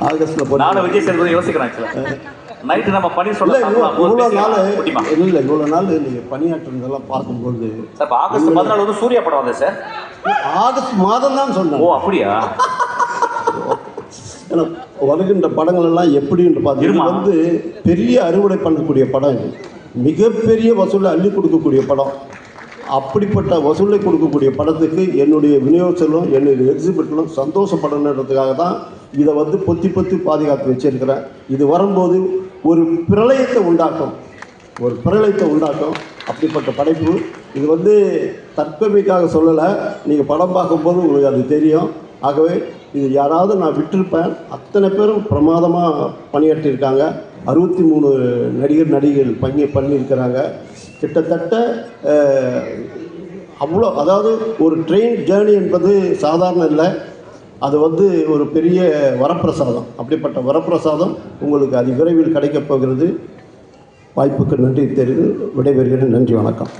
ஆகஸ்ட்டில் போட்டு நானும் விஜய் சேதுபதி யோசிக்கிறேன். நைட்டு நம்ம பணி சொல்ல இவ்வளோ நாள் நீங்கள் பணியாற்றுறதெல்லாம் பார்க்கும்போது சார் ஆகஸ்ட் 14 வந்து சூர்யா படம் வந்தது சார். ஆகஸ்ட் மாதம் தான் சொன்னேன். ஓ அப்படியா? ஏன்னா வருகின்ற படங்கள் எல்லாம் எப்படின்னு பார்த்தீங்கன்னா வந்து பெரிய அறுவடை பண்ணக்கூடிய படம், இது மிகப்பெரிய வசூலை அள்ளி கொடுக்கக்கூடிய படம். அப்படிப்பட்ட வசூலை கொடுக்கக்கூடிய படத்துக்கு என்னுடைய விநியோகத்திலும் என்னுடைய எக்ஸிபிட்டிலும் சந்தோஷப்படணுன்றதுக்காக தான் இதை வந்து பொத்தி பாதுகாத்து வச்சிருக்கிறேன். இது வரும்போது ஒரு பிரளயத்தை உண்டாக்கும், அப்படிப்பட்ட படைப்பு. இது வந்து தற்கொலைக்காக சொல்லலை, நீங்கள் படம் பார்க்கும்போது உங்களுக்கு அது தெரியும். ஆகவே இது யாராவது நான் விட்டிருப்பேன். அத்தனை பேரும் பிரமாதமாக பணியாற்றியிருக்காங்க. 63 நடிகர்கள் பண்ணியிருக்கிறாங்க. கிட்டத்தட்ட அவ்வளோ, அதாவது ஒரு ட்ரெயின் ஜேர்னி என்பது சாதாரண இல்லை, அது வந்து ஒரு பெரிய வரப்பிரசாதம். அப்படிப்பட்ட வரப்பிரசாதம் உங்களுக்கு அதி விரைவில் கிடைக்கப் போகிறது. வாய்ப்புக்கு நன்றி தெரிந்து விடைபெறுகிறேன். நன்றி, வணக்கம்.